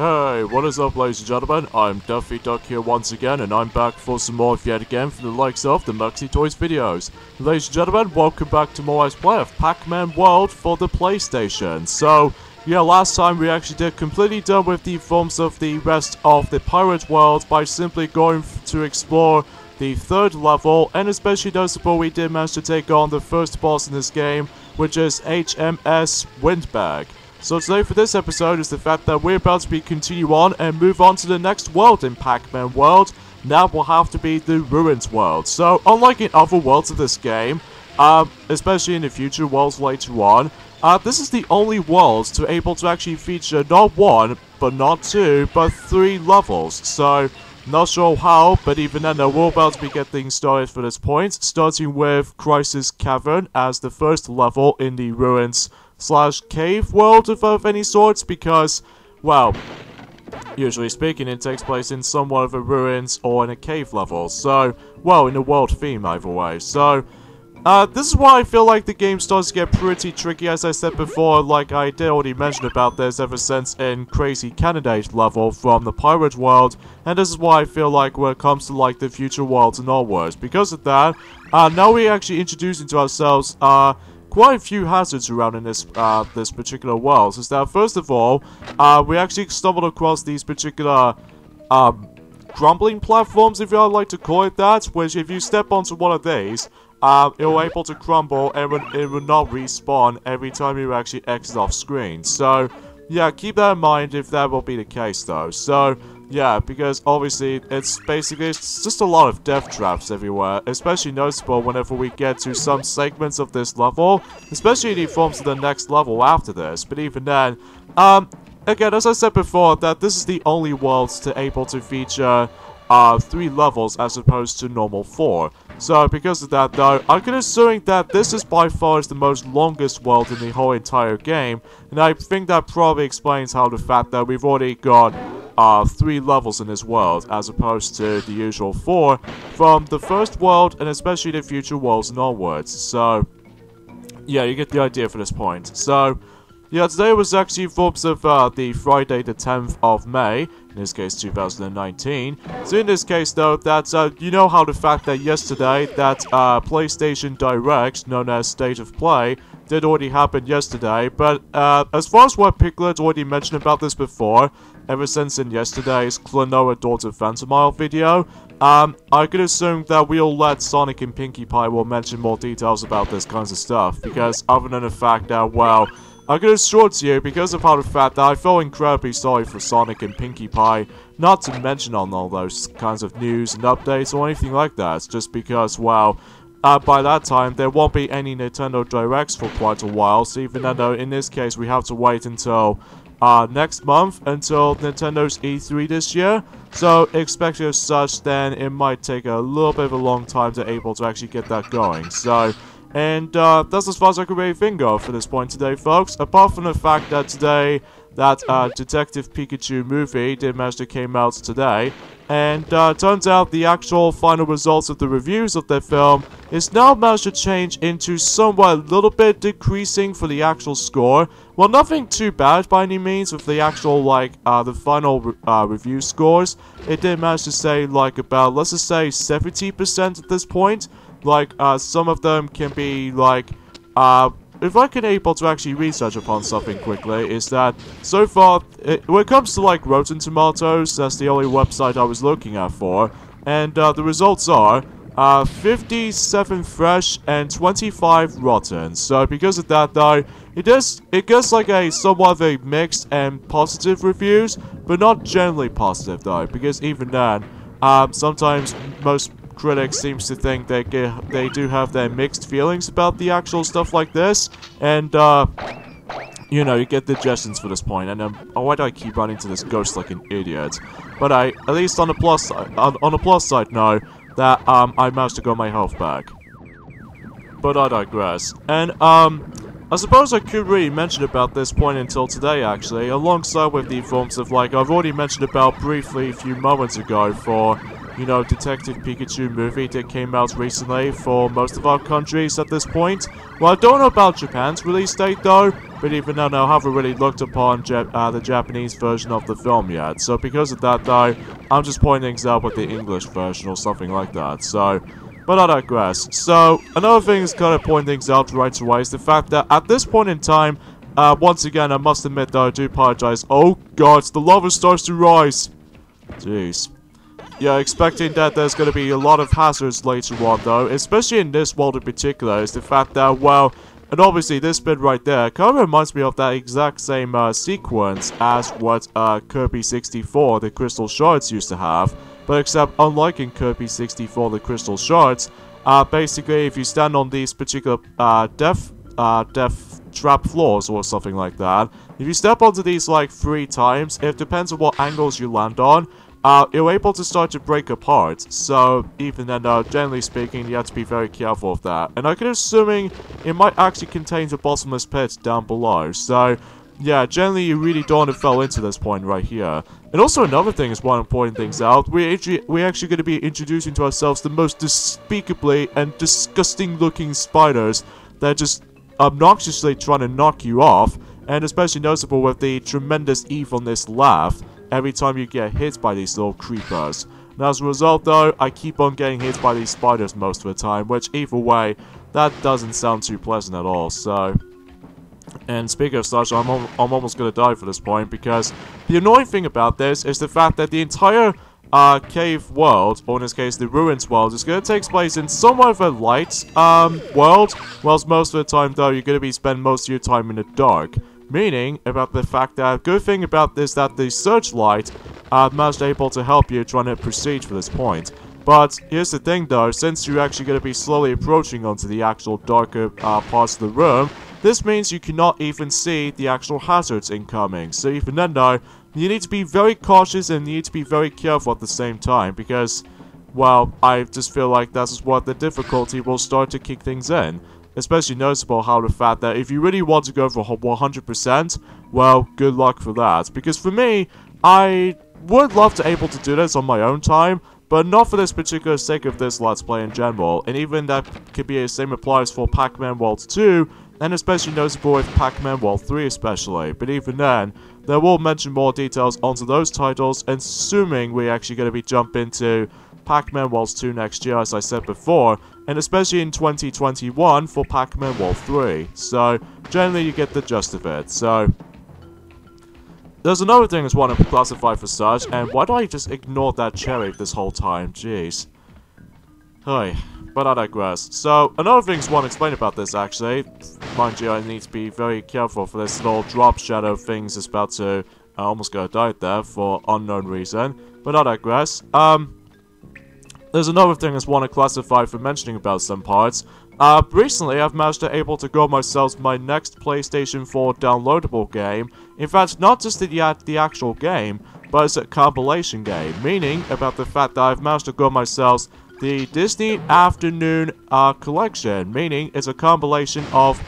Hey, what is up, ladies and gentlemen? I'm Duffy Duck here once again, and I'm back for some more yet again for the likes of the Muxy Toys videos. Ladies and gentlemen, welcome back to more Let's Play of Pac-Man World for the PlayStation. So, yeah, last time we actually did completely done with the forms of the rest of the Pirate World by simply going to explore the third level, and especially noticeable we did manage to take on the first boss in this game, which is HMS Windbag. So today for this episode is the fact that we're about to continue on and move on to the next world in Pac-Man World. Now will have to be the Ruins World. So unlike in other worlds of this game, especially in the future worlds later on, this is the only world to able to actually feature not one, but not two, but 3 levels. So not sure how, but even then we're about to get things started for this point, starting with Crisis Cavern as the first level in the Ruins / cave world of any sorts, because, well, usually speaking, it takes place in somewhat of a ruins or in a cave level. So, well, in a world theme either way. So, this is why I feel like the game starts to get pretty tricky, as I said before. Like I did already mention about this ever since in Crazy Candidate level from the Pirate World, and this is why I feel like when it comes to like the future worlds and onwards, because of that, now we actually introducing to ourselves quite a few hazards around in this this particular world. Is that first of all, we actually stumbled across these particular crumbling platforms, if you would like to call it that, which if you step onto one of these, it will able to crumble and it will not respawn every time you actually exit off screen. So yeah, keep that in mind if that will be the case though. So yeah, because obviously it's just a lot of death traps everywhere, especially noticeable whenever we get to some segments of this level, especially in the forms of the next level after this. But even then, again, as I said before, that this is the only world to able to feature 3 levels as opposed to normal 4. So because of that though, I can assume that this is by far the most longest world in the whole entire game, and I think that probably explains how the fact that we've already got 3 levels in this world as opposed to the usual 4 from the first world and especially the future worlds and onwards. So yeah, you get the idea for this point. So yeah, today was actually forms of the Friday the 10th of May, in this case 2019. So in this case though, that you know how the fact that yesterday that PlayStation Direct, known as State of Play, did already happen yesterday, but as far as what Piglet already mentioned about this before, ever since in yesterday's Klonoa Daughter Phantomile video, I could assume that we'll let Sonic and Pinkie Pie will mention more details about this kinds of stuff, because other than the fact that, well, I can assure to you, because of how the fact that I feel incredibly sorry for Sonic and Pinkie Pie, not to mention on all those kinds of news and updates or anything like that, just because, well, by that time, there won't be any Nintendo Directs for quite a while, so even though in this case we have to wait until next month, until Nintendo's E3 this year, so expect as such, then it might take a little bit of a long time to able to actually get that going. So, and that's as far as I could really think of for this point today, folks, apart from the fact that today that Detective Pikachu movie did manage to came out today, and turns out the actual final results of the reviews of the film is now managed to change into somewhat a little bit decreasing for the actual score. Well, nothing too bad by any means with the actual, like, the final review scores. It did manage to say, like, about, let's just say, 70% at this point. Like, some of them can be, like, if I can able to actually research upon something quickly, is that, so far, when it comes to, like, Rotten Tomatoes, that's the only website I was looking at for, and, the results are, 57 fresh and 25 rotten. So, because of that, though, it gets, like, a somewhat of a mixed and positive reviews, but not generally positive, though, because even then, sometimes most critics seems to think they do have their mixed feelings about the actual stuff like this, and you know, you get the digestions for this point. And why do I keep running to this ghost like an idiot? But at least on the plus side, know that I managed to get my health back. But I digress. And I suppose I could really mention about this point until today, actually, alongside with the forms of, like, I've already mentioned about briefly a few moments ago for you know, Detective Pikachu movie that came out recently for most of our countries at this point. Well, I don't know about Japan's release date though, but even then I haven't really looked upon the Japanese version of the film yet. So because of that though, I'm just pointing things out with the English version or something like that. So, but I digress. So, another thing that's kind of pointing things out right away is the fact that at this point in time, once again, I must admit though, I do apologize. Oh god, the lava starts to rise. Jeez. Yeah, expecting that there's going to be a lot of hazards later on though, especially in this world in particular, is the fact that, well, and obviously this bit right there kind of reminds me of that exact same sequence as what Kirby 64, the Crystal Shards, used to have. But except, unlike in Kirby 64, the Crystal Shards, basically if you stand on these particular death trap floors or something like that, if you step onto these like 3 times, it depends on what angles you land on, you're able to start to break apart. So even then, generally speaking, you have to be very careful of that. And I can assuming it might actually contain the bottomless pit down below. So yeah, generally you really don't want to fall into this point right here. And also another thing is one important things out. We're actually going to be introducing to ourselves the most despicably and disgusting looking spiders that just obnoxiously trying to knock you off, and especially noticeable with the tremendous evilness laugh every time you get hit by these little creepers. And as a result though, I keep on getting hit by these spiders most of the time, which either way, that doesn't sound too pleasant at all. So, and speaking of such, I'm almost gonna die for this point, because the annoying thing about this is the fact that the entire cave world, or in this case the ruins world, is going to take place in somewhat of a light world, whilst most of the time though you're going to be spending most of your time in the dark. Meaning about the fact that good thing about this that the searchlight managed able to help you trying to proceed for this point. But here's the thing though, since you're actually going to be slowly approaching onto the actual darker parts of the room, this means you cannot even see the actual hazards incoming. So even then though, you need to be very cautious and you need to be very careful at the same time, because, well, I just feel like that's what the difficulty will start to kick things in. Especially noticeable how the fact that if you really want to go for 100%, well, good luck for that. Because for me, I would love to able to do this on my own time, but not for this particular sake of this Let's Play in general. And even that could be the same applies for Pac-Man World 2, and especially noticeable with Pac-Man World 3 especially. But even then, they will mention more details onto those titles, assuming we're actually going to be jumping into Pac-Man World 2 next year, as I said before, and especially in 2021 for Pac-Man World 3. So, generally you get the gist of it. So, there's another thing I just want to classify for such, and why do I just ignore that cherry this whole time? Jeez. Hey, but I digress. So, another thing I want to explain about this actually, mind you, I need to be very careful for this little drop shadow things that's about to, I almost got died there for unknown reason, but I digress. There's another thing I just want to classify for mentioning about some parts. Recently, I've managed to able to grow myself my next PlayStation 4 downloadable game. In fact, not just the actual game, but it's a compilation game. Meaning, about the fact that I've managed to grow myself the Disney Afternoon Collection. Meaning, it's a compilation of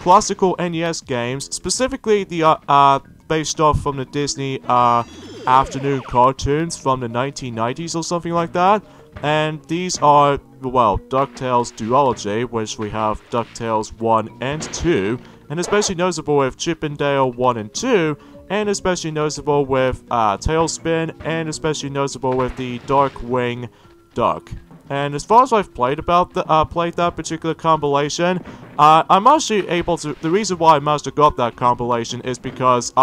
classical NES games, specifically the based off from the Disney Afternoon cartoons from the 1990s or something like that. And these are, well, DuckTales Duology, which we have DuckTales 1 and 2, and especially noticeable with Chip 'n Dale 1 and 2, and especially noticeable with Tailspin, and especially noticeable with the Darkwing Duck. And as far as I've played that particular compilation, I'm actually able to. The reason why I managed to got that compilation is because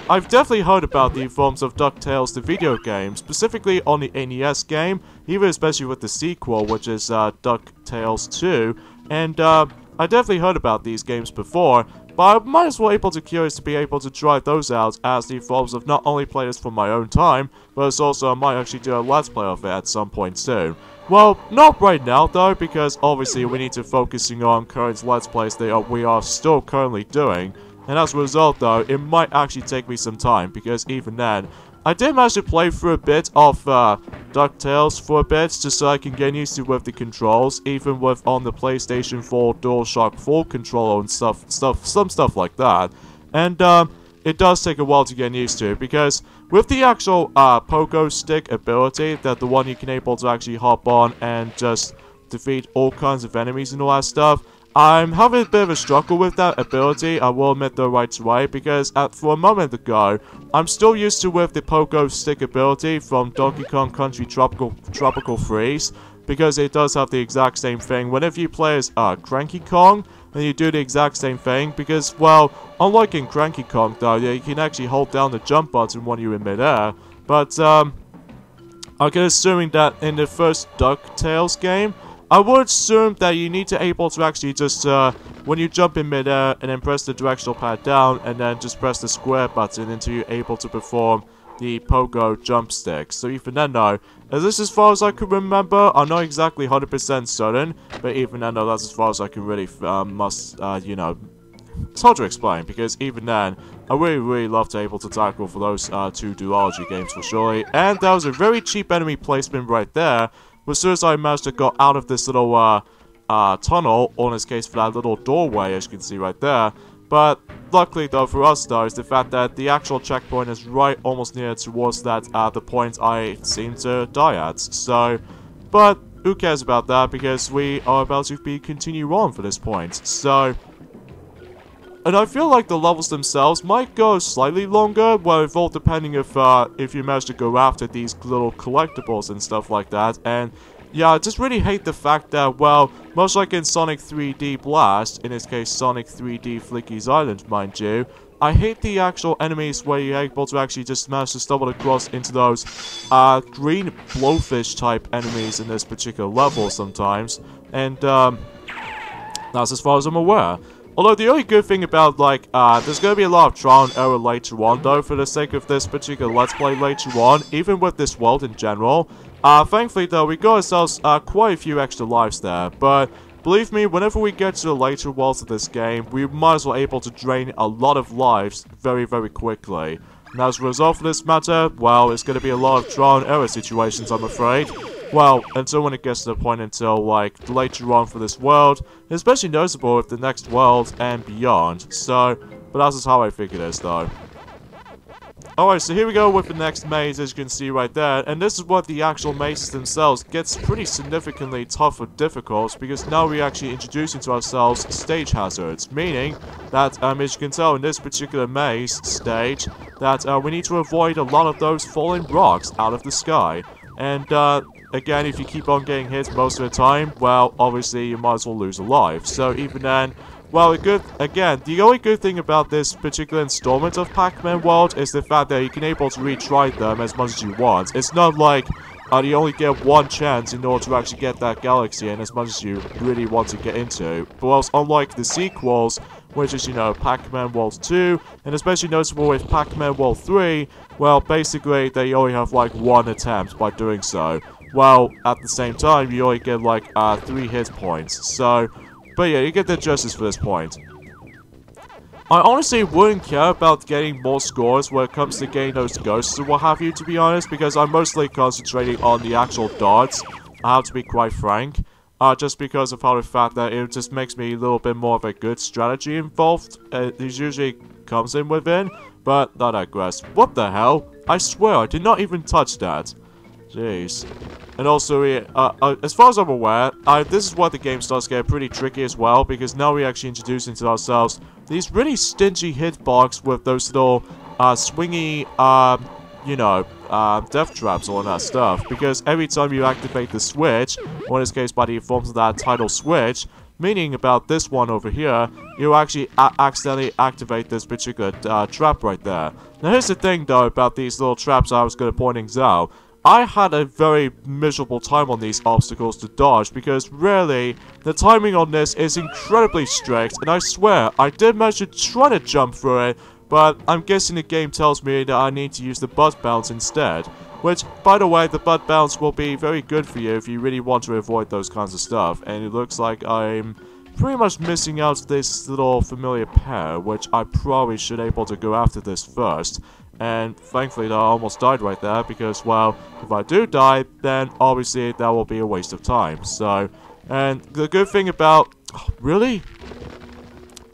I've definitely heard about the forms of DuckTales, the video game, specifically on the NES game, even especially with the sequel, which is DuckTales 2. And I definitely heard about these games before, but I might as well curious to be able to try those out as the forms of not only play this for my own time, but it's also I might actually do a Let's Play of it at some point soon. Well, not right now though, because obviously we need to focusing on current Let's Plays that we are still currently doing. And as a result though, it might actually take me some time, because even then, I did manage to play through a bit of DuckTales for a bit, just so I can get used to with the controls, even with on the PlayStation 4 DualShock 4 controller and some stuff like that. And it does take a while to get used to, because with the actual pogo stick ability, that the one you can able to actually hop on and just defeat all kinds of enemies and all that stuff, I'm having a bit of a struggle with that ability, I will admit though right away, because for a moment ago, I'm still used to with the pogo stick ability from Donkey Kong Country Tropical Freeze, because it does have the exact same thing. Whenever you play as Cranky Kong, then you do the exact same thing, because, well, unlike in Cranky Kong though, you can actually hold down the jump button when you're in midair, but I'm assuming that in the first DuckTales game, I would assume that you need to able to actually just, when you jump in midair, and then press the directional pad down, and then just press the square button until you're able to perform the pogo jump stick. So even then though, this as far as I can remember, I'm not exactly 100% certain, but even then though, that's as far as I can really, you know, it's hard to explain, because even then, I really love to able to tackle for those two duology games for surely, and that was a very cheap enemy placement right there. As soon as I managed to go out of this little tunnel, or in this case for that little doorway as you can see right there, but luckily though for us though is the fact that the actual checkpoint is right almost near towards that the point I seem to die at, so, but who cares about that, because we are about to continue on for this point, so. And I feel like the levels themselves might go slightly longer, well, it's all depending if you manage to go after these little collectibles and stuff like that. And yeah, I just really hate the fact that, well, much like in Sonic 3D Blast, in this case Sonic 3D Flicky's Island, mind you, I hate the actual enemies where you're able to actually just manage to stumble across into those green blowfish type enemies in this particular level sometimes. And that's as far as I'm aware. Although the only good thing about, like, there's going to be a lot of trial and error later on, though, for the sake of this particular Let's Play later on, even with this world in general. Thankfully, though, we got ourselves quite a few extra lives there, but believe me, whenever we get to the later worlds of this game, we might as well able to drain a lot of lives very quickly. And as a result of this matter, well, it's going to be a lot of trial and error situations, I'm afraid. Well, until when it gets to the point until, like, later on for this world, especially noticeable with the next world and beyond, so, but that's just how I think it is, though. Alright, so here we go with the next maze, as you can see right there, and this is what the actual mazes themselves gets pretty significantly tough or difficult, because now we actually introducing to ourselves stage hazards, meaning that, as you can tell in this particular maze stage, that we need to avoid a lot of those falling rocks out of the sky, and, again, if you keep on getting hit most of the time, well, obviously you might as well lose a life. So even then, well, the only good thing about this particular installment of Pac-Man World is the fact that you can able to retry them as much as you want. It's not like you only get one chance in order to actually get that galaxy in as much as you really want to get into. But else, unlike the sequels, which is, you know, Pac-Man World 2, and especially noticeable with Pac-Man World 3, well, basically, they only have, like, one attempt by doing so. Well, at the same time, you only get, like, 3 hit points, so, but yeah, you get the justice for this point. I honestly wouldn't care about getting more scores when it comes to getting those ghosts or what have you, to be honest, because I'm mostly concentrating on the actual darts, I have to be quite frank, just because of how the fact that it just makes me a little bit more of a good strategy involved, it usually comes in within, but I digress. What the hell? I swear, I did not even touch that. Jeez. And also, as far as I'm aware, this is where the game starts to get pretty tricky as well, because now we actually introduce into ourselves these really stingy hitbox with those little, swingy, you know, death traps and all that stuff, because every time you activate the switch, or in this case by the forms of that title switch, meaning about this one over here, you actually accidentally activate this particular, trap right there. Now here's the thing though about these little traps I was going to point out. I had a very miserable time on these obstacles to dodge, because really, the timing on this is incredibly strict, and I swear, I did manage to try to jump through it, but I'm guessing the game tells me that I need to use the butt bounce instead. Which, by the way, the butt bounce will be very good for you if you really want to avoid those kinds of stuff, and it looks like I'm pretty much missing out this little familiar pair, which I probably should able to go after this first. And thankfully I almost died right there, because, well, if I do die, then obviously that will be a waste of time. So, and the good thing about... Oh, really?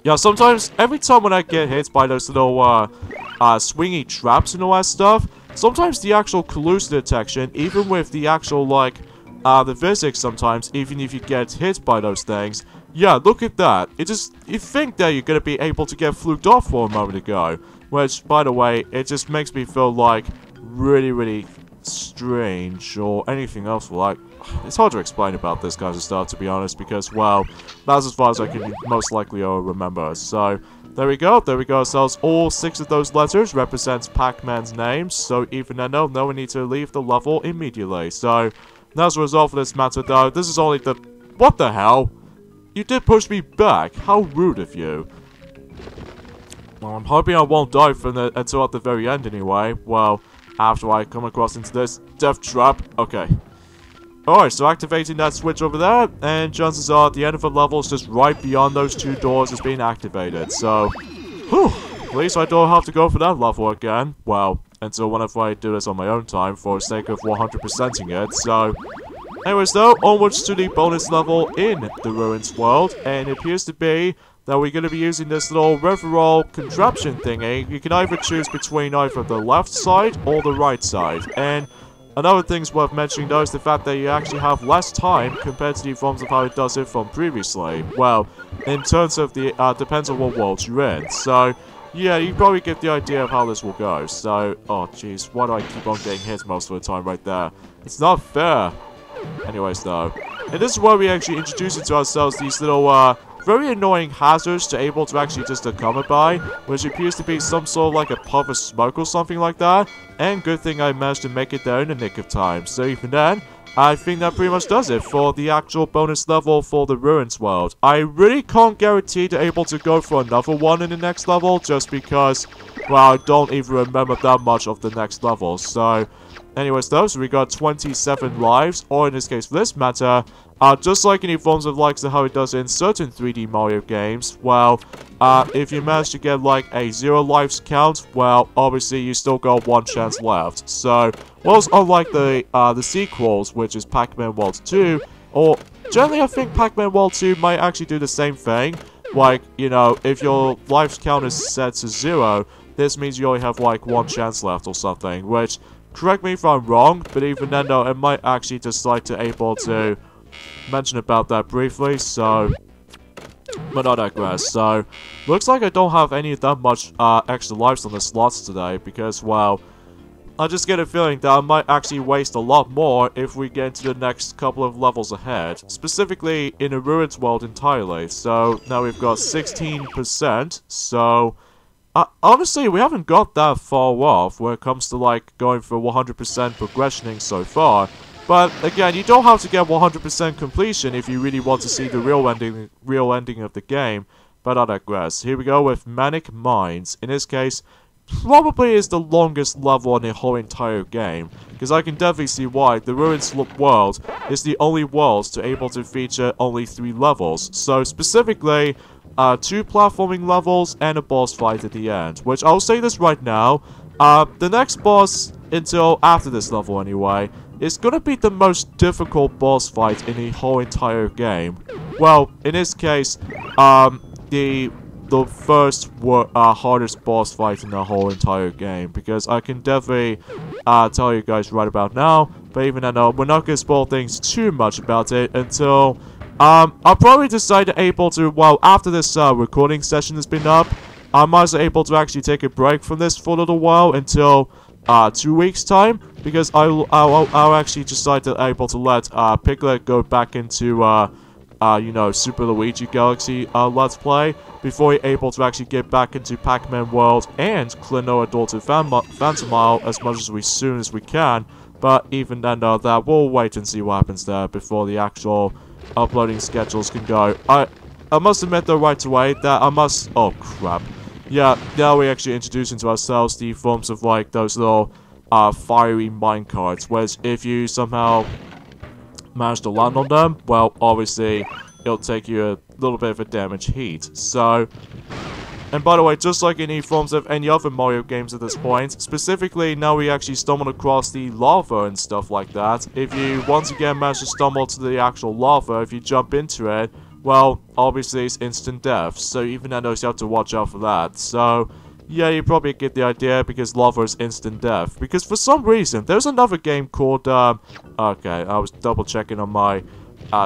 Yeah, sometimes, every time when I get hit by those little, swingy traps and all that stuff, sometimes the actual collision detection, even with the actual, like, the physics sometimes, even if you get hit by those things, yeah, look at that. You think that you're gonna be able to get fluked off for a moment ago. Which, by the way, it just makes me feel like really, really strange or anything else. Like, it's hard to explain about this kind of stuff, to be honest, because, well, that's as far as I can most likely remember. So, there we go ourselves. All 6 of those letters represents Pac-Man's name, so even then, no one needs to leave the level immediately. So, as a result for this matter, though, this is only the... What the hell? You did push me back. How rude of you. Well, I'm hoping I won't die until at the very end anyway. Well, after I come across into this death trap. Okay. Alright, so activating that switch over there, and chances are the end of the level is just right beyond those 2 doors is being activated. So, whew, at least I don't have to go for that level again. Well, until whenever I do this on my own time for the sake of 100%ing it. So, anyways though, onwards to the bonus level in the Ruins world, and it appears to be that we're going to be using this little river contraption thingy. You can either choose between either the left side or the right side. And another thing's worth mentioning though is the fact that you actually have less time compared to the forms of how it does it from previously. Well, in terms of the, depends on what world you're in. So, yeah, you probably get the idea of how this will go. So, oh jeez, why do I keep on getting hit most of the time right there? It's not fair. Anyways though, and this is where we actually introduce it to ourselves, these little, very annoying hazards to able to actually just come by, which appears to be some sort of like a puff of smoke or something like that. And good thing I managed to make it there in the nick of time. So even then, I think that pretty much does it for the actual bonus level for the Ruins world. I really can't guarantee to able to go for another one in the next level, just because, well, I don't even remember that much of the next level. So, anyways though, so we got 27 lives, or in this case for this matter, just like any forms of likes of how it does in certain 3D Mario games, well, if you manage to get like a 0 lives count, well, obviously you still got 1 chance left. So, well, unlike the sequels, which is Pac-Man World 2, or generally I think Pac-Man World 2 might actually do the same thing. Like, you know, if your lives count is set to 0, this means you only have like 1 chance left or something, which, correct me if I'm wrong, but even then though, it might actually just like to able to mention about that briefly, so, but I digress. So, looks like I don't have any of that much extra lives on the slots today, because, well, I just get a feeling that I might actually waste a lot more if we get into the next couple of levels ahead, specifically in the Ruins world entirely. So, now we've got 16%, so, honestly, we haven't got that far off when it comes to, like, going for 100% progressioning so far. But, again, you don't have to get 100% completion if you really want to see the real ending of the game. But I digress. Here we go with Manic Mines. In this case, probably is the longest level in the whole entire game. Because I can definitely see why. The Ruins world is the only world to able to feature only 3 levels. So, specifically, 2 platforming levels and a boss fight at the end. Which, I'll say this right now, the next boss, until after this level anyway, is gonna be the most difficult boss fight in the whole entire game. Well, in this case, the first hardest boss fight in the whole entire game, because I can definitely tell you guys right about now, but even then, we're not gonna spoil things too much about it until I'll probably decide to able to, well, after this recording session has been up, I might be able to actually take a break from this for a little while until 2 weeks time, because I'll actually decide to able to let Piglet go back into you know, Super Luigi Galaxy Let's Play before you're able to actually get back into Pac-Man World and Klonoa Daughter Phantomile as much as soon as we can. But even then though, that we'll wait and see what happens there before the actual uploading schedules can go. I must admit though right away that I must, oh crap. Yeah, now we actually introduce into ourselves the forms of like those little fiery minecarts, whereas if you somehow manage to land on them, well, obviously it'll take you a little bit of a damage heat. So, and by the way, just like any forms of any other Mario games at this point, specifically now we actually stumbled across the lava and stuff like that. If you once again manage to stumble to the actual lava, if you jump into it, well, obviously it's instant death, so even then you have to watch out for that. So, yeah, you probably get the idea because lava is instant death. Because for some reason, there's another game called, okay, I was double checking on my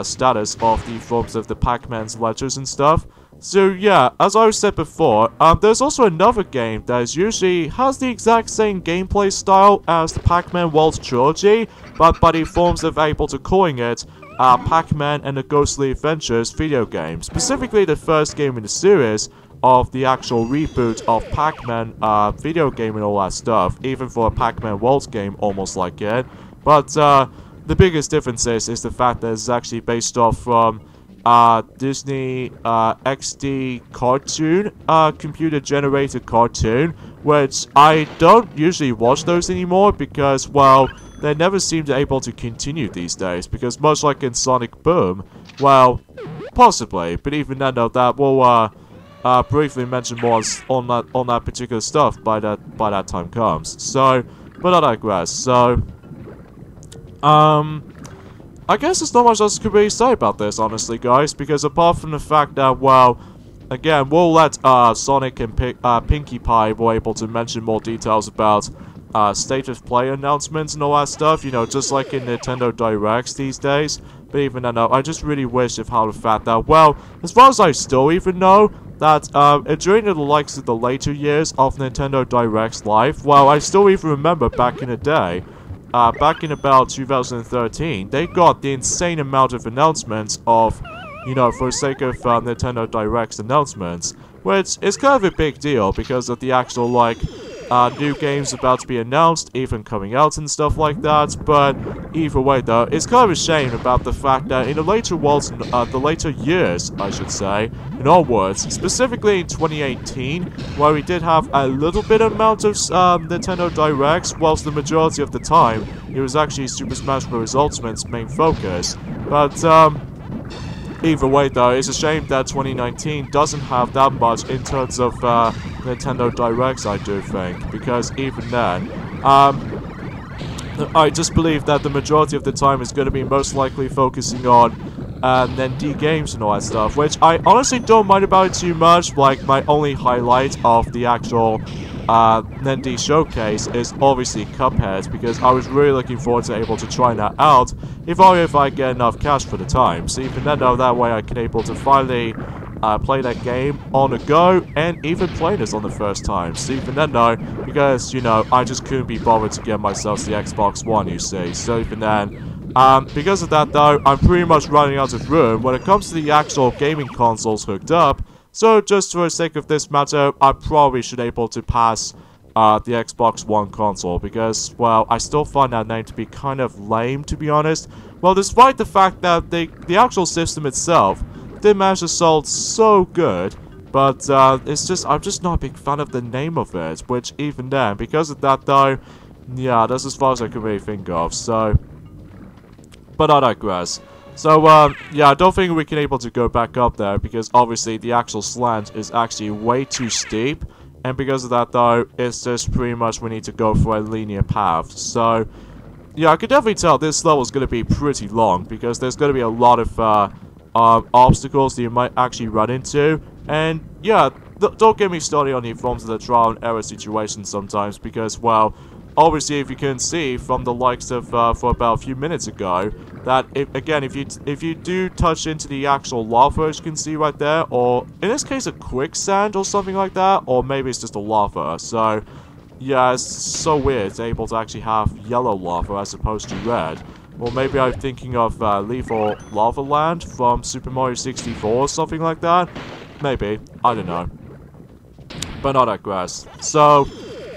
status of the forms of the Pac-Man's ledgers and stuff. So yeah, as I said before, there's also another game that is usually has the exact same gameplay style as the Pac-Man World Trilogy, but by the forms of able to calling it Pac-Man and the Ghostly Adventures video game. Specifically the first game in the series of the actual reboot of Pac-Man video game and all that stuff, even for a Pac-Man World game almost like it. But the biggest difference is the fact that it's actually based off from Disney XD cartoon, computer-generated cartoon, which I don't usually watch those anymore because, well, they never seem to able to continue these days, because much like in Sonic Boom, well, possibly, but even then, though, that will briefly mention more on that particular stuff by that time comes. So, but I digress. So, I guess there's not much else to really say about this, honestly, guys, because apart from the fact that, well, again, we'll let Sonic and Pinkie Pie be able to mention more details about state of play announcements and all that stuff, you know, just like in Nintendo Directs these days. But even then, I just really wish of how the fact that, well, as far as I still even know, that during the likes of the later years of Nintendo Direct's life, well, I still even remember back in the day, back in about 2013, they got the insane amount of announcements of, you know, for the sake of Nintendo Direct's announcements, which is kind of a big deal because of the actual, like, new games about to be announced, even coming out and stuff like that. But either way, though, it's kind of a shame about the fact that in the later the later years, I should say, in all words, specifically in 2018, where we did have a little bit amount of Nintendo Directs, whilst the majority of the time it was actually Super Smash Bros. Ultimate's main focus. But either way, though, it's a shame that 2019 doesn't have that much in terms of Nintendo Directs, I do think, because even then, I just believe that the majority of the time is going to be most likely focusing on ND games and all that stuff, which I honestly don't mind about it too much. Like, my only highlight of the actual ND showcase is obviously Cuphead, because I was really looking forward to able to try that out, if I get enough cash for the time. So even then, though, that way I can able to finally play that game on the go, and even play this on the first time. So even then, though, because, you know, I just couldn't be bothered to get myself the Xbox One, you see. So even then, because of that, though, I'm pretty much running out of room when it comes to the actual gaming consoles hooked up. So just for the sake of this matter, I probably should able to pass the Xbox One console, because, well, I still find that name to be kind of lame, to be honest. Well, despite the fact that the actual system itself did manage to sell so good, but it's just, I'm just not a big fan of the name of it, which even then, because of that, though, yeah, that's as far as I can really think of. So, but I digress. So, yeah, I don't think we can able to go back up there, because obviously the actual slant is actually way too steep, and because of that, though, it's just pretty much we need to go for a linear path. So, yeah, I could definitely tell this level is going to be pretty long, because there's going to be a lot of obstacles that you might actually run into, and yeah, don't get me started on the forms of the trial and error situation sometimes, because, well, obviously, if you can see from the likes of for about a few minutes ago, that if you do touch into the actual lava, as you can see right there, or in this case a quicksand or something like that, or maybe it's just a lava. So yeah, it's so weird it's able to actually have yellow lava as opposed to red. Or maybe I'm thinking of Lethal Lava Land from Super Mario 64 or something like that. Maybe, I don't know. But I digress. So,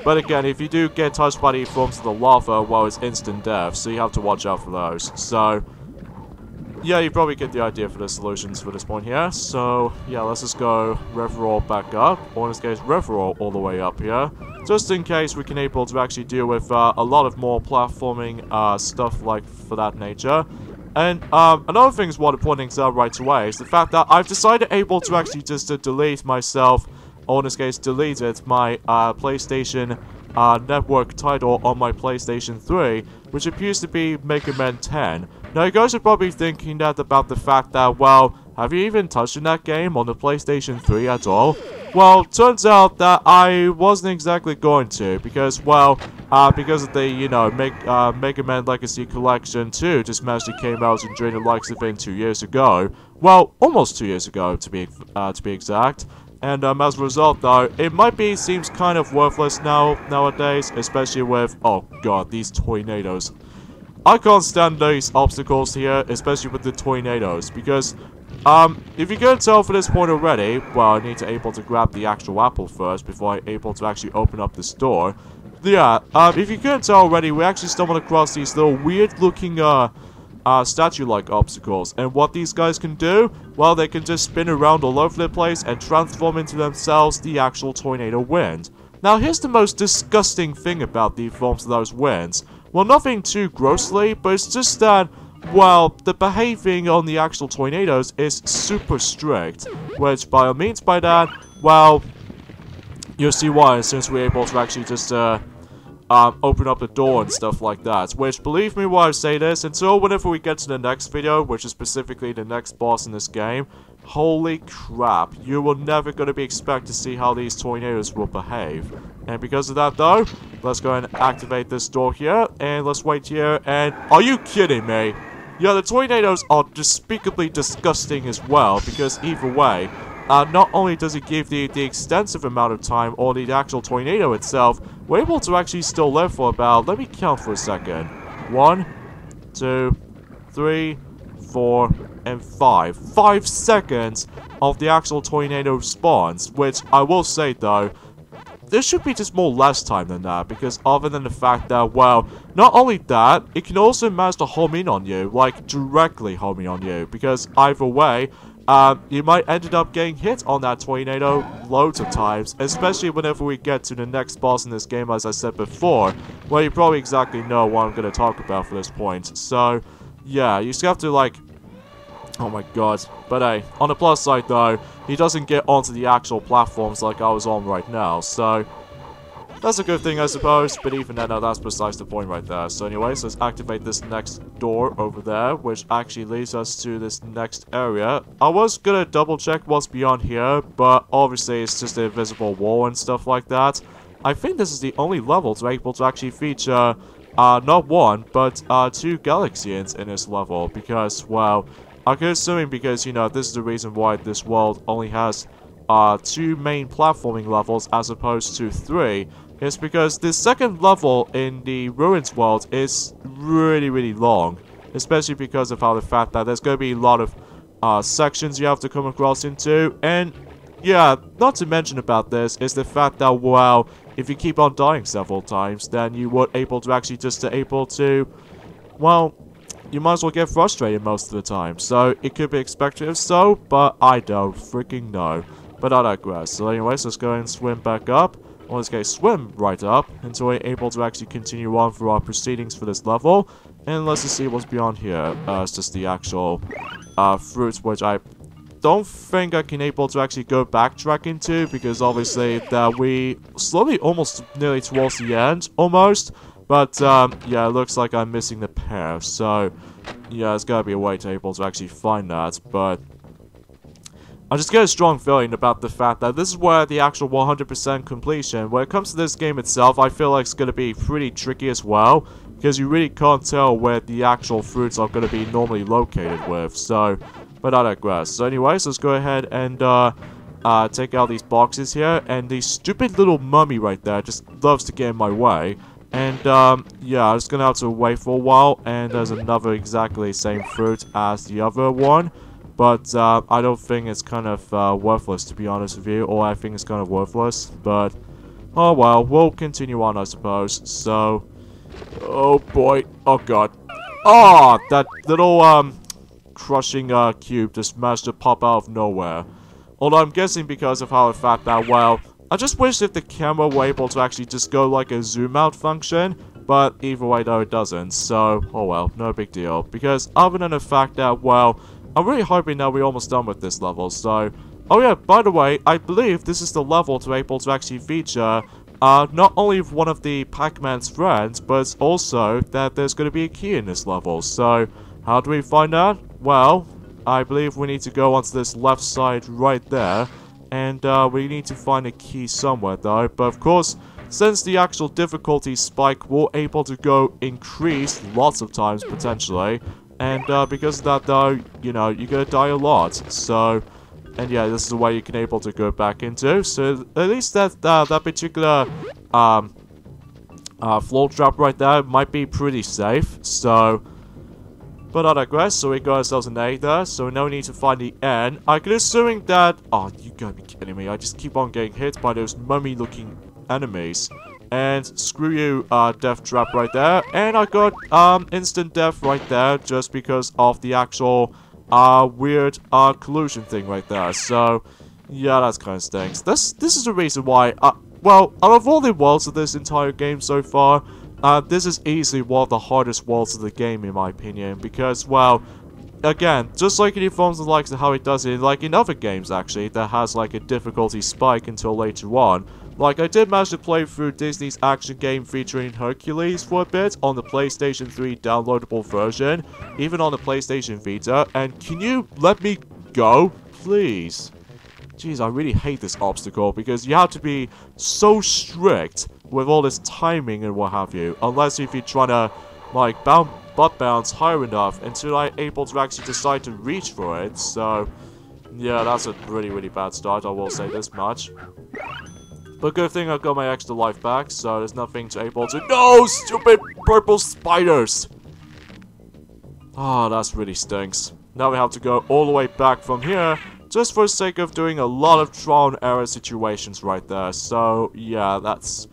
but again, if you do get touched by the forms of the lava, well, it's instant death, so you have to watch out for those. So, yeah, you probably get the idea for the solutions for this point here. So, yeah, let's just go Reveral back up, or in this case, Reveral all the way up here, just in case we can able to actually deal with a lot of more platforming stuff like for that nature. And another thing is what pointing out right away is the fact that I've decided able to actually just delete myself, or in this case, deleted my PlayStation network title on my PlayStation 3, which appears to be Mega Man 10. Now, you guys are probably thinking that about the fact that, well, have you even touched in that game on the PlayStation 3 at all? well, turns out that I wasn't exactly going to, because, well, because of the, you know, Mega Man Legacy Collection 2 just magically came out and during the likes of it 2 years ago. Well, almost 2 years ago, to be exact. And, as a result, though, it seems kind of worthless nowadays, especially with, oh god, these tornadoes. I can't stand these obstacles here, especially with the tornadoes, because, if you can't tell for this point already, well, I need to able to grab the actual apple first before I'm able to actually open up this door. Yeah, if you can't tell already, we actually stumbled across these little weird-looking, statue-like obstacles. And what these guys can do, well, they can just spin around all over the place and transform into themselves the actual tornado wind. Now, here's the most disgusting thing about the forms of those winds. Well, nothing too grossly, but it's just that, well, the behaving on the actual tornadoes is super strict. Which, by all means by that, well, you'll see why, since we're able to actually just, open up the door and stuff like that. Which, believe me when I say this, until whenever we get to the next video, which is specifically the next boss in this game, holy crap, you will never gonna be expect to see how these tornadoes will behave. And because of that, though, let's go and activate this door here, and let's wait here, and are you kidding me? Yeah, the tornadoes are despicably disgusting as well, because either way, not only does it give the extensive amount of time, or the actual tornado itself, we're able to actually still live for about, let me count for a second, 1, 2, 3, 4, and 5. 5 seconds of the actual tornado spawns, which I will say though, there should be just more less time than that, because other than the fact that, well, not only that, it can also manage to home in on you, like directly home in on you, because either way, you might end up getting hit on that tornado loads of times, especially whenever we get to the next boss in this game, as I said before, where you probably exactly know what I'm going to talk about for this point. So, yeah, you just have to, like, oh my god. But hey, on the plus side though, he doesn't get onto the actual platforms like I was on right now, so that's a good thing I suppose, but even then, that's besides the point right there. So anyways, let's activate this next door over there, which actually leads us to this next area. I was gonna double check what's beyond here, but obviously it's just a invisible wall and stuff like that. I think this is the only level to be able to actually feature, not one, but 2 Galaxians in this level, because, well, I'm assuming because, you know, this is the reason why this world only has 2 main platforming levels as opposed to 3. It's because the second level in the Ruins world is really long. Especially because of how the fact that there's going to be a lot of sections you have to come across into. And yeah, not to mention about this is the fact that, well, if you keep on dying several times, then you were able to actually just able to, well, you might as well get frustrated most of the time. So it could be expected if so, but I don't freaking know. But I digress. So anyways, let's go and swim back up. Or let's go swim right up until we're able to actually continue on through our proceedings for this level. And let's just see what's beyond here. It's just the actual fruits, which I don't think I can able to actually go backtrack into, because obviously that we slowly almost nearly towards the end almost. But yeah, it looks like I'm missing the pair. So yeah, there's gotta be a way to able to actually find that. But I just get a strong feeling about the fact that this is where the actual 100% completion, when it comes to this game itself, I feel like it's going to be pretty tricky as well, because you really can't tell where the actual fruits are going to be normally located with, so, but I digress. So anyways, let's go ahead and take out these boxes here, and the stupid little mummy right there just loves to get in my way. And yeah, I'm just going to have to wait for a while, and there's another exactly same fruit as the other one. But I don't think it's kind of worthless, to be honest with you, or I think it's kind of worthless, but oh well, we'll continue on, I suppose. So, oh boy, oh god, oh, that little crushing cube just managed to pop out of nowhere. Although I'm guessing because of how the fact that, well, I just wish if the camera were able to actually just go like a zoom out function, but either way though it doesn't, so oh well, no big deal. Because other than the fact that, well, I'm really hoping that we're almost done with this level, so oh yeah, by the way, I believe this is the level to be able to actually feature not only one of the Pac-Man's friends, but also that there's going to be a key in this level. So how do we find out? Well, I believe we need to go onto this left side right there, And we need to find a key somewhere though. But of course, since the actual difficulty spike will able to go increase lots of times potentially. And because of that though, you know, you're gonna die a lot. So, and yeah, this is the way you can able to go back into. So at least that particular floor trap right there might be pretty safe. So, but I digress. So we got ourselves an A there. So now we need to find the N. I could assuming that. Oh, you gotta be kidding me! I just keep on getting hit by those mummy-looking enemies. And screw you, death trap right there. And I got instant death right there just because of the actual weird collusion thing right there. So yeah, that's kind of stinks. This is the reason why. Well, out of all the worlds of this entire game so far, this is easily one of the hardest worlds of the game in my opinion. Because, well, again, just like it informs the likes of how it does it, like in other games actually, that has like a difficulty spike until later on. Like, I did manage to play through Disney's action game featuring Hercules for a bit on the PlayStation 3 downloadable version, even on the PlayStation Vita, and can you let me go, please? Jeez, I really hate this obstacle, because you have to be so strict with all this timing and what have you, unless if you're trying to, like, butt bounce higher enough until I'm able to actually decide to reach for it, so, yeah, that's a really, really bad start, I will say this much. But good thing I got my extra life back, so there's nothing to able to— No! Stupid purple spiders! Ah, that really stinks. Now we have to go all the way back from here, just for the sake of doing a lot of trial and error situations right there. So, yeah, that's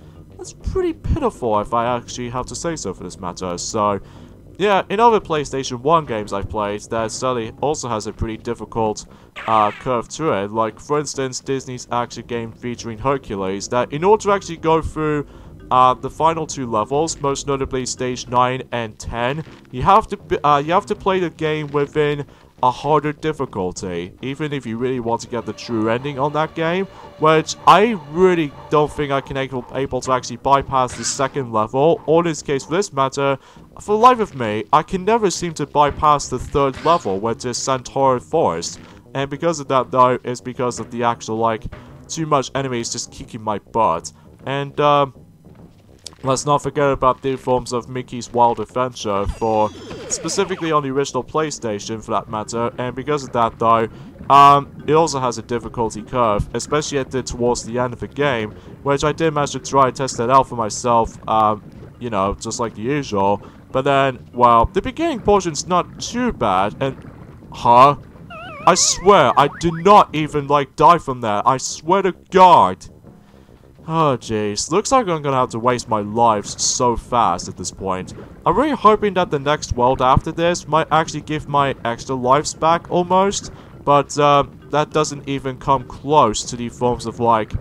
pretty pitiful if I actually have to say so for this matter. So, yeah, in other PlayStation 1 games I've played, that certainly also has a pretty difficult curve to it. Like, for instance, Disney's action game featuring Hercules, that in order to actually go through the final two levels, most notably stage 9 and 10, you have to play the game within a harder difficulty, even if you really want to get the true ending on that game, which I really don't think I can able to actually bypass the second level, or in this case for this matter, for the life of me, I can never seem to bypass the third level, which is Centaur Forest, and because of that though, it's because of the actual, like, too much enemies just kicking my butt, and let's not forget about the forms of Mickey's Wild Adventure for specifically on the original PlayStation for that matter, and because of that though, it also has a difficulty curve, especially towards the end of the game, which I did manage to try and test that out for myself, you know, just like the usual, but then, well, the beginning portion's not too bad, and, huh? I swear, I did not even, like, die from that, I swear to God. Oh jeez, looks like I'm gonna have to waste my lives so fast at this point. I'm really hoping that the next world after this might actually give my extra lives back almost, but that doesn't even come close to the forms of, like,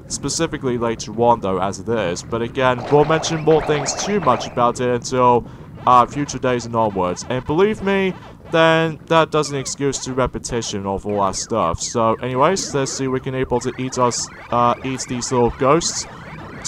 specifically later on though as it is. But again, we'll mention more things too much about it until future days and onwards. And believe me, then that doesn't excuse to repetition of all that stuff. So anyways, let's see if we can able to eat these little ghosts,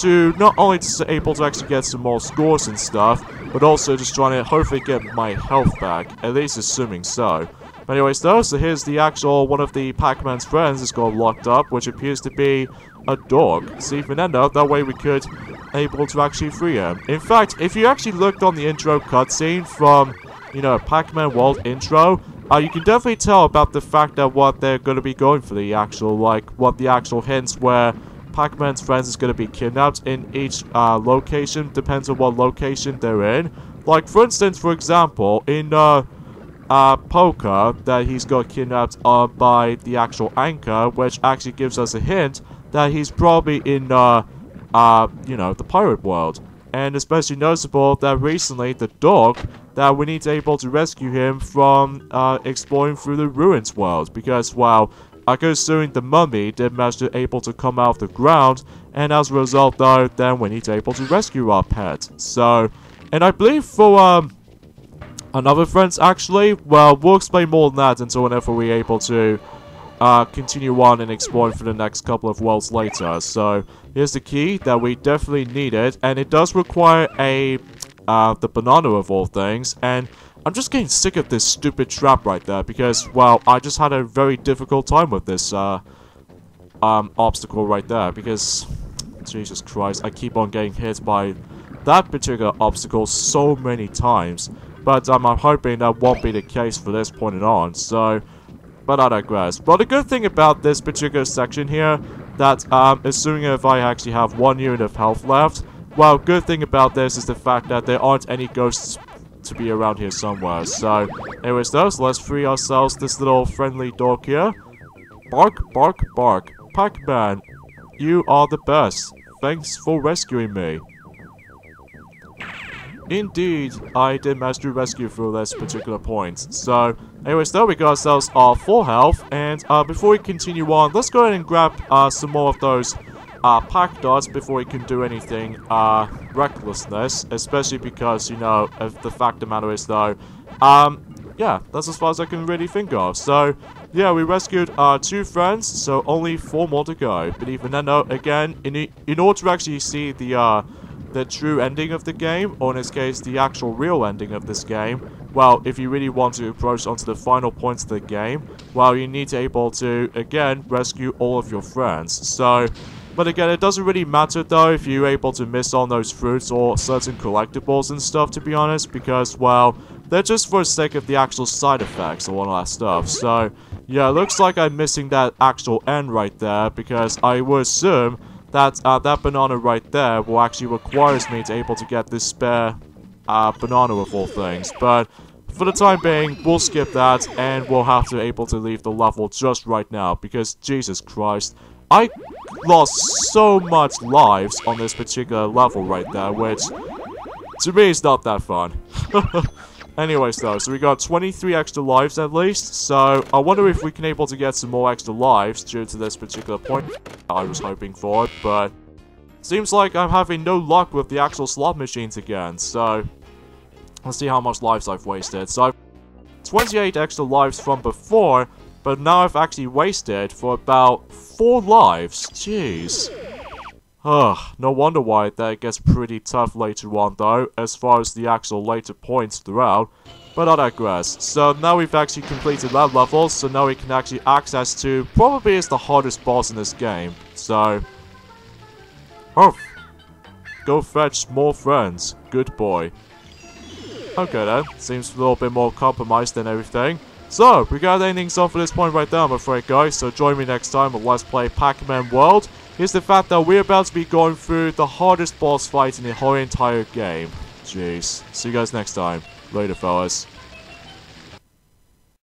to not only to able to actually get some more scores and stuff, but also just trying to hopefully get my health back, at least assuming so. But anyways though, so here's the actual one of the Pac-Man's friends is got locked up, which appears to be a dog. See Fernando, that way we could able to actually free him. In fact, if you actually looked on the intro cutscene from, you know, Pac-Man World intro, you can definitely tell about the fact that what they're going to be going for the actual, like, what the actual hints where Pac-Man's friends is going to be kidnapped in each location, depends on what location they're in. Like, for instance, for example, in Poker, that he's got kidnapped by the actual anchor, which actually gives us a hint that he's probably in, you know, the pirate world. And especially noticeable that recently the dog, that we need to able to rescue him from exploring through the ruins world, because, well, I could assume the mummy did manage to able to come out of the ground, and as a result though, then we need to able to rescue our pet. So, and I believe for another friends actually, well, we'll explain more than that until whenever we're able to continue on and exploring for the next couple of worlds later. So here's the key that we definitely needed, and it does require a the banana of all things, and I'm just getting sick of this stupid trap right there because, well, I just had a very difficult time with this obstacle right there, because Jesus Christ, I keep on getting hit by that particular obstacle so many times. But I'm hoping that won't be the case for this point on, so... But I digress. Well, the good thing about this particular section here, that, assuming if I actually have 1 unit of health left, well, good thing about this is the fact that there aren't any ghosts to be around here somewhere. So, anyways though, so let's free ourselves this little friendly dog here. Bark, bark, bark. Pac-Man, you are the best. Thanks for rescuing me. Indeed, I did manage to rescue through this particular point. So, anyways though, we got ourselves our full health, and before we continue on, let's go ahead and grab some more of those pack dots before we can do anything recklessness, especially because, you know, if the fact of the matter is though, yeah, that's as far as I can really think of. So, yeah, we rescued 2 friends, so only 4 more to go. But even then though, again, in order to actually see the true ending of the game, or in this case, the actual real ending of this game, well, if you really want to approach onto the final points of the game, well, you need to be able to, again, rescue all of your friends. So, but again, it doesn't really matter, though, if you're able to miss on those fruits or certain collectibles and stuff, to be honest, because, well, they're just for the sake of the actual side effects and all that stuff. So, yeah, it looks like I'm missing that actual end right there, because I would assume that that banana right there will actually requires me to able to get this spare banana of all things. But for the time being, we'll skip that, and we'll have to able to leave the level just right now, because Jesus Christ, I lost so much lives on this particular level right there, which to me is not that fun. Anyways though, so we got 23 extra lives at least, so I wonder if we can able to get some more extra lives due to this particular point I was hoping for, but seems like I'm having no luck with the actual slot machines again, so let's see how much lives I've wasted. So I've 28 extra lives from before, but now I've actually wasted for about 4 lives. Jeez. Ugh, no wonder why that gets pretty tough later on though, as far as the actual later points throughout, but I digress. So now we've actually completed that level, so now we can actually access to probably is the hardest boss in this game. So, go fetch more friends, good boy. Okay then, seems a little bit more compromised than everything. So, we got endings on for this point right there, I'm afraid guys, so join me next time on Let's Play Pac-Man World. Here's the fact that we're about to be going through the hardest boss fight in the whole entire game. Jeez. See you guys next time. Later, fellas.